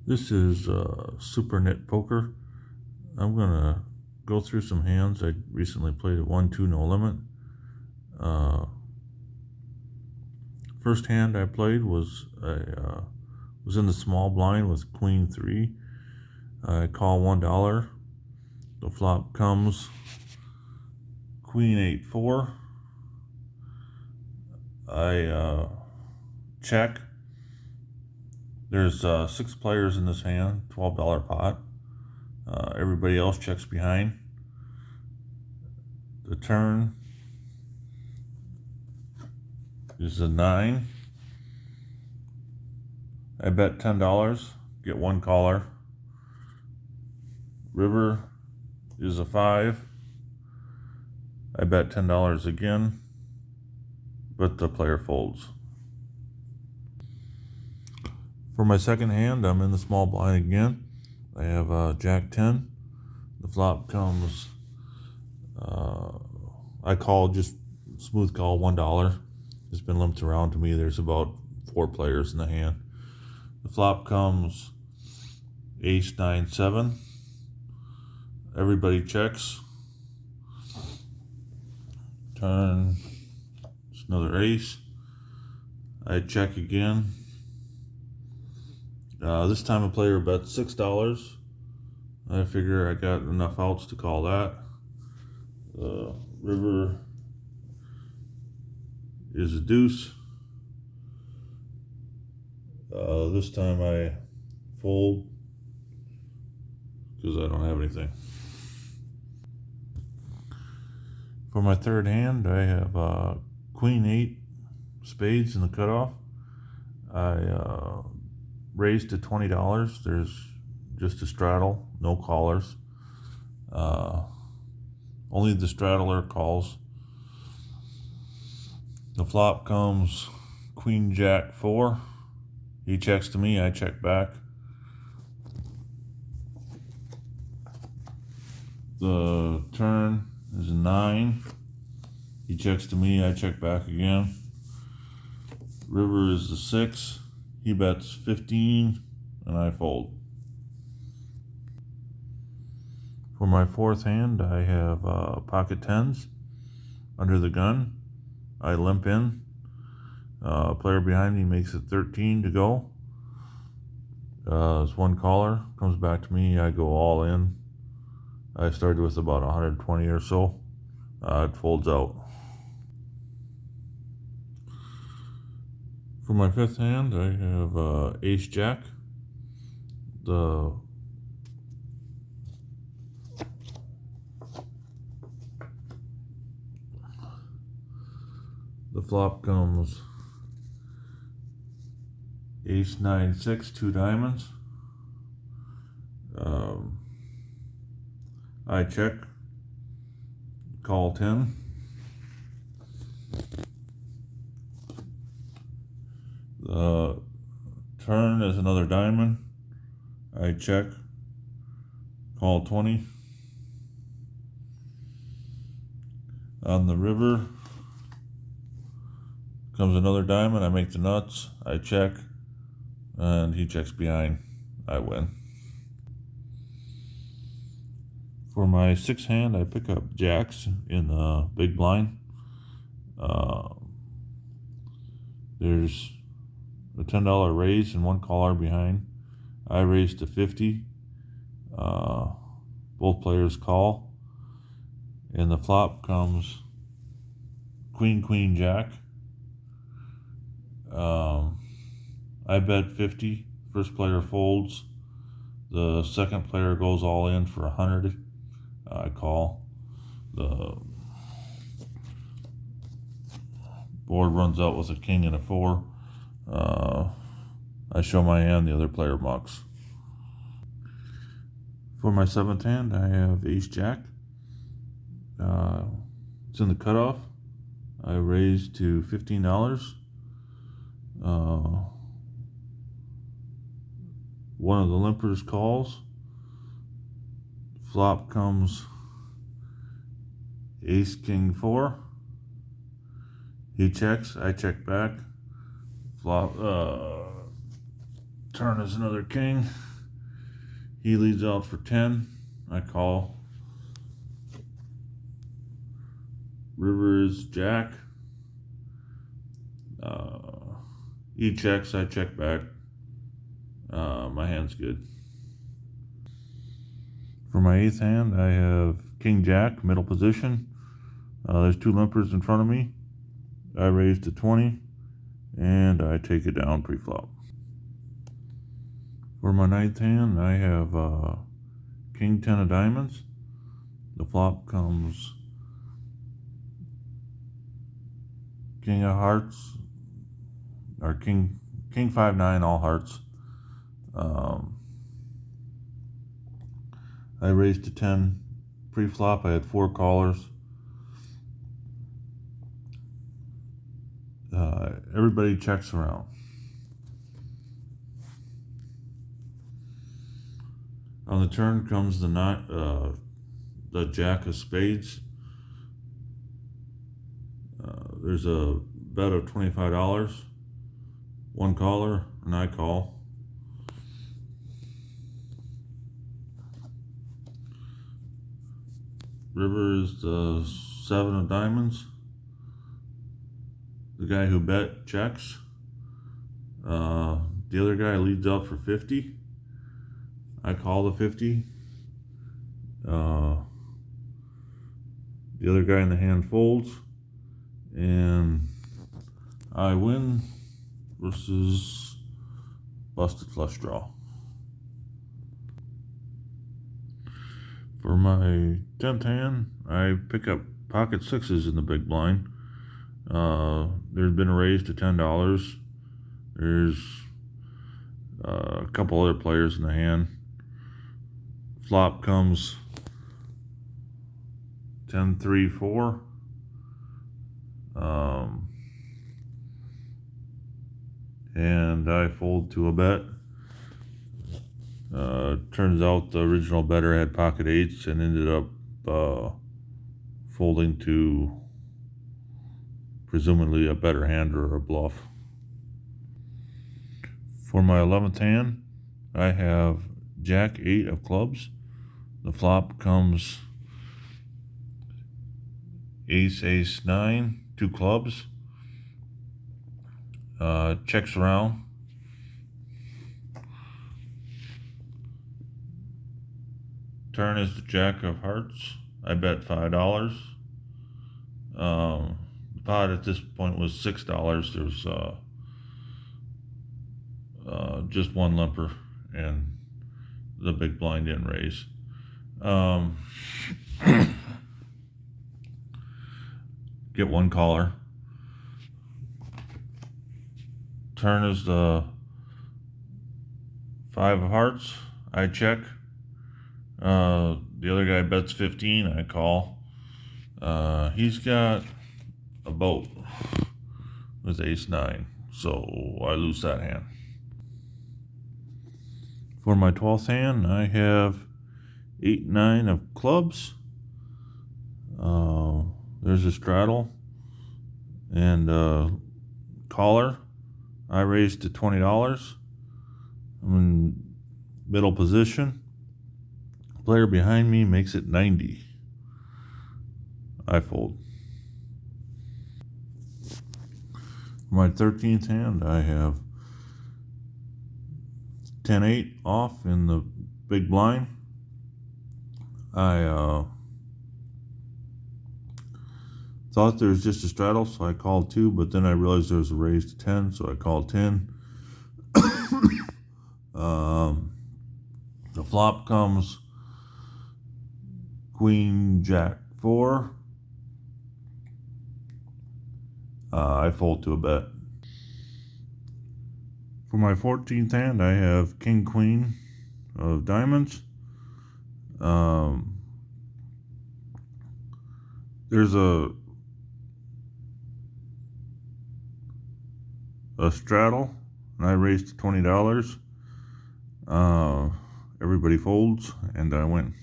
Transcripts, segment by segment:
This is Super Knit Poker. I'm gonna go through some hands. I recently played at 1-2 no limit. First hand I played was was in the small blind with Queen 3. I call $1. The flop comes Queen 8-4. I check. There's 6 players in this hand, $12 pot. Everybody else checks behind. The turn is a 9. I bet $10, get 1 caller. River is a 5. I bet $10 again, but the player folds. For my second hand, I'm in the small blind again. I have Jack 10. The flop comes, I call, just smooth call, $1. It's been limped around to me. There's about 4 players in the hand. The flop comes Ace 9-7. Everybody checks. Turn, it's another ace. I check again. This time a player bets $6. I figure I got enough outs to call that. River is a deuce. This time I fold because I don't have anything. For my third hand, I have Queen 8 spades in the cutoff. I raised to $20. There's just a straddle, no callers. Only the straddler calls. The flop comes Queen Jack 4. He checks to me, I check back. The turn is a 9. He checks to me, I check back again. River is the 6. He bets 15, and I fold. For my fourth hand, I have pocket 10s under the gun. I limp in. Player behind me makes it 13 to go. There's 1 caller, comes back to me, I go all in. I started with about 120 or so. It folds out. For my fifth hand, I have Ace Jack. The flop comes Ace 9-6, 2 diamonds. I check, call 10. The turn is another diamond. I check, call 20. On the river comes another diamond. I make the nuts. I check, and he checks behind. I win. For my sixth hand, I pick up jacks in the big blind. There's a $10 raise and 1 caller behind. I raise to 50. Both players call. And the flop comes Queen, Queen, Jack. I bet 50. First player folds. The second player goes all in for 100. I call. The board runs out with a king and a 4. I show my hand, the other player mucks. For my seventh hand, I have Ace Jack. It's in the cutoff. I raise to $15. One of the limpers calls. Flop comes Ace King 4. He checks, I check back. Flop turn is another king. He leads out for 10. I call. River is Jack. He checks, I check back. My hand's good. For my 8th hand, I have King Jack, middle position. There's 2 limpers in front of me. I raise to 20, and I take it down pre-flop. For my 9th hand, I have King 10 of diamonds. The flop comes King of hearts, or King 5-9, all hearts. I raised to 10 pre-flop. I had 4 callers. Everybody checks around. On the turn comes the Jack of spades. There's a bet of $25. 1 caller, and I call. River is the 7 of diamonds. The guy who bet checks. The other guy leads up for 50. I call the 50. The other guy in the hand folds, and I win versus busted flush draw. For my 10th hand, I pick up pocket 6s in the big blind. There's been a raise to $10. There's a couple other players in the hand. Flop comes 10-3-4. And I fold to a bet. Turns out the original bettor had pocket 8s and ended up folding to presumably a better hand or a bluff. For my 11th hand, I have Jack 8 of clubs. The flop comes Ace 9, 2 clubs. Checks around. Turn is the Jack of hearts. I bet $5. The pot at this point was $6. There's just 1 limper, and the big blind didn't raise. Get 1 caller. Turn is the 5 of hearts. I check. The other guy bets 15. I call. He's got a boat with Ace 9, so I lose that hand. For my 12th hand, I have 8-9 of clubs. There's a straddle and caller. I raised to $20. I'm in middle position. Player behind me makes it 90. I fold. For my 13th hand, I have 10-8 off in the big blind. I thought there was just a straddle, so I called 2, but then I realized there was a raise to 10, so I called 10. The flop comes Queen Jack 4. I fold to a bet. For my 14th hand, I have King Queen of diamonds. There's a straddle, and I raised to $20. Everybody folds, and I win.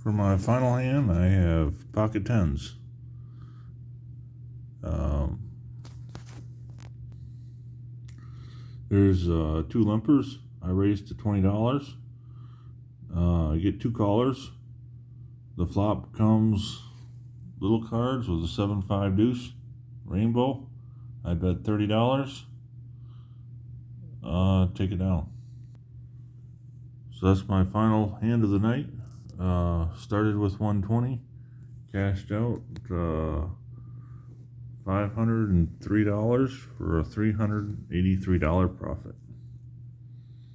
For my final hand, I have pocket 10s. There's 2 limpers. I raised to $20. I get 2 callers. The flop comes little cards with a 7-5 deuce, rainbow. I bet $30. Take it down. So that's my final hand of the night. Started with 120, cashed out $503 for a $383 profit.